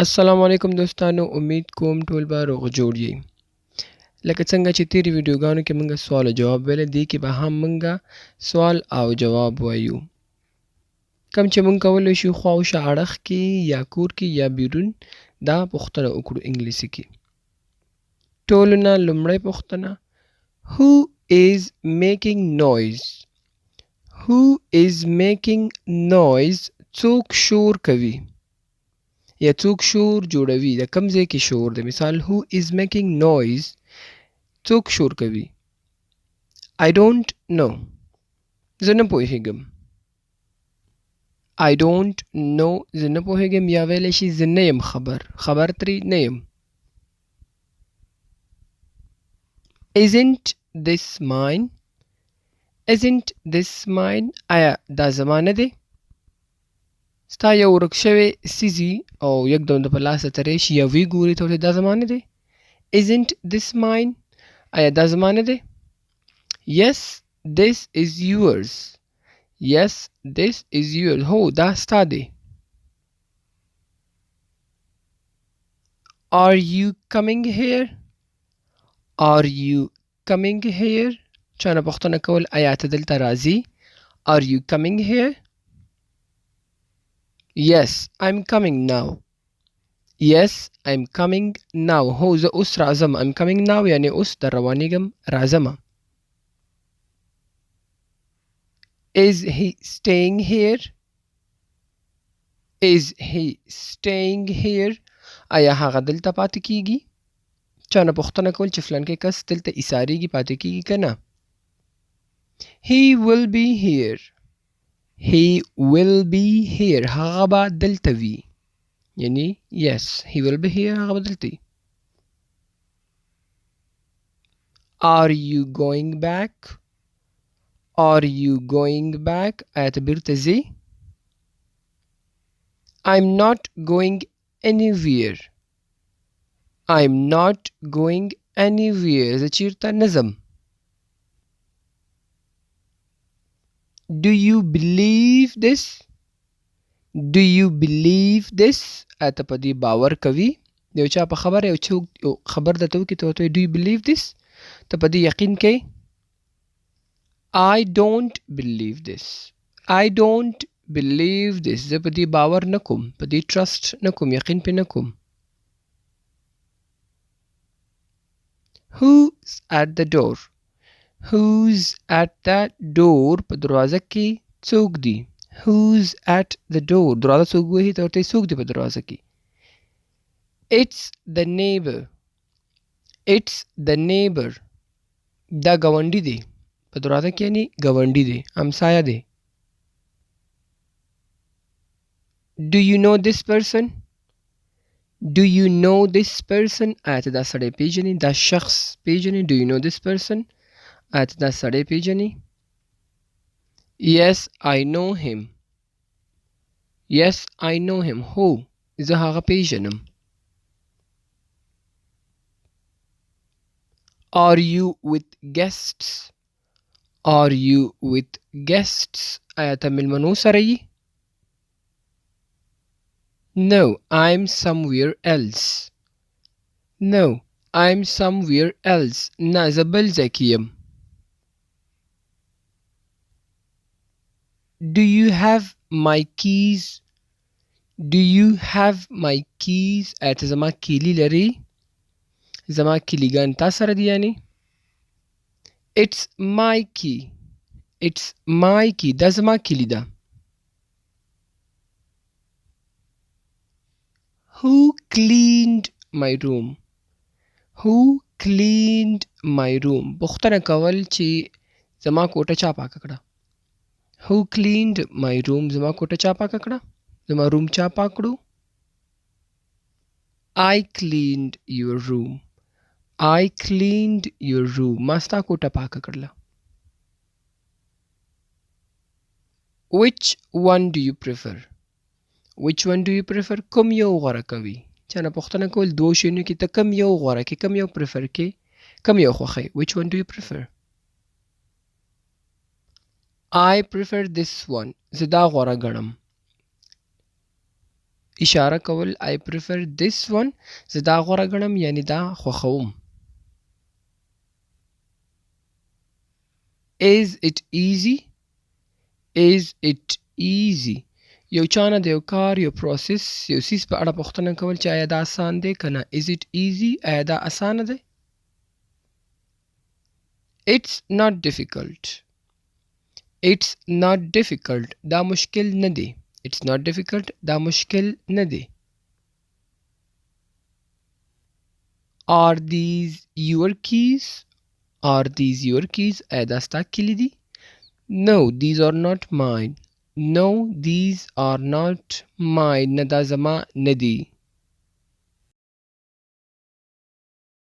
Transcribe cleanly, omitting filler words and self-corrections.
السلام علیکم دوستانو، امید کوم ټول به روغ جوړ یئ. لکه څنګه چې تیرې ویډیوګانو کې موږ سوال او جواب ویلی، دې کې به هم موږ سوال او جواب وایو. کم چې موږ کولی شو خوا او شا اړخ کې یا کور کې یا بیرون دا پوښتنه وکړو انګلیسي کې. ټولو نه لومړۍ پوښتنه Who is making noise? Who is making noise؟ څوک شور کوي یا څوک شور جوړوي، د کوم ځای کې شور دی. مثال who is making noise، څوک شور کوي. I don't know، زه نه پوهیږم. I don't know، زه نه پوهیږم، یا ویلی شي زه نه یم خبر ترې نه یم. Isn't this mine؟ Isn't this mine؟ آیا دا زما نه دی؟ ستا یو ورک شوی څیزي او یکدم د په لاسه تری شي یا وی ګوري ته ورته دا زما نه دی. Isn't this mine؟ آیا دا زما نه دی؟ Yes this is yours، Yes this is yours، هو دا ستا دی. Are you coming here؟ Are you coming here؟ چا نه پوښتنه کول آیا ته دلته راځې. Are you coming here؟ Yes I'm coming now، Yes I'm coming now، هو زه اوس راځم. I'm coming now یعنی اوس در روانېږم، راځمه. Is he staying here؟ Is he staying here؟ آیا هغه دلته پاتې کیږي؟ چا نه پوښتنه کول چې فلانکی کس دلته ایساریږي، پاتې کیږي که نه. He will be here، He will be here، هغه به دلته وي. یعنی yes he will be here، هغه به دلته وي. Are you going back؟ Are you going back؟ آیا ته بیرته ځې؟ I'm not going anywhere، I'm not going anywhere، زه چیرته نه ځم. Do you believe this؟ Do you believe this؟ آیا ته په دې باور کوي؟ یو چا په خبره یو څوک یو خبر درته وکړي ته ورته وایي Do you believe this؟ ته په دې یقین کوې. I don't believe this، I don't believe this، زه په دې باور نه کوم، په دې trust نه کوم، یقین پې نه کوم. Who's at the door؟ Who's at that door؟ په دروازه کې څوک دی؟ Who's at the door؟ دروازه څوک وهي ته ورته څوک دی په دروازه کې. It's the neighbor، It's the neighbor، دا ګاونډي دی په دروازه کې، یعنی ګاونډي دی، همسایه دی. Do you know this person؟ Do you know this person؟ آیا ته دا سړی پیژنې، دا شخص پیژنې. Do you know this person؟ آیا ته دا سړی پیژنې. Yes I know him، Yes I know him، هو زه هغه پیژنم. Are you with guests؟ Are you with guests؟ آیا ته مېلمنو سره یې. No I'm somewhere else، No I'm somewhere else، نه زه بل ځای کې یم. Do you have my keys؟ Do you have my keys؟ آیا ته زما کیلي لرې، زما کیلیګان تا سره دي یعنی. It's my key، It's my key، دا زما کیلي ده. Who cleaned my room؟ Who cleaned my room؟ پوښتنه کول چې زما کوټه چا پاکه کړه. Who cleaned my room؟ زما کوټه چا پاکه کړه، زما روم چا پاک کړو. I cleaned your room، I cleaned your room، ما ستا کوټه پاکه کړله. Which one do you prefer؟ Which one do you prefer؟ کوم یو غوره کوي. چا نه پوښتنه کول دوو شیانو کې ته کوم یو غوره کې، کوم یو پریفر کې، کوم یو خوښوي. Which one do you prefer؟ I prefer this one، زه دا غوره ګڼم. اشاره کول I prefer this one زه دا غوره ګڼم یعنی دا خوښوم. Is it easy? Is it easy? یو چانه د یو کار یو پروسس یو سیس په اړه پوښتنه کول چې آیا دا آسان دی که نه. Is it easy؟ آیا دا آسانه دی؟ It's not difficult. It's not difficult. دا مشکل نه دی. It's not difficult. دا مشکل نه دی. Are these your keys? Are these your keys? آیا دا ستا کلی دی؟ No, these are not mine. No, these are not mine. نه دا زما نه دی.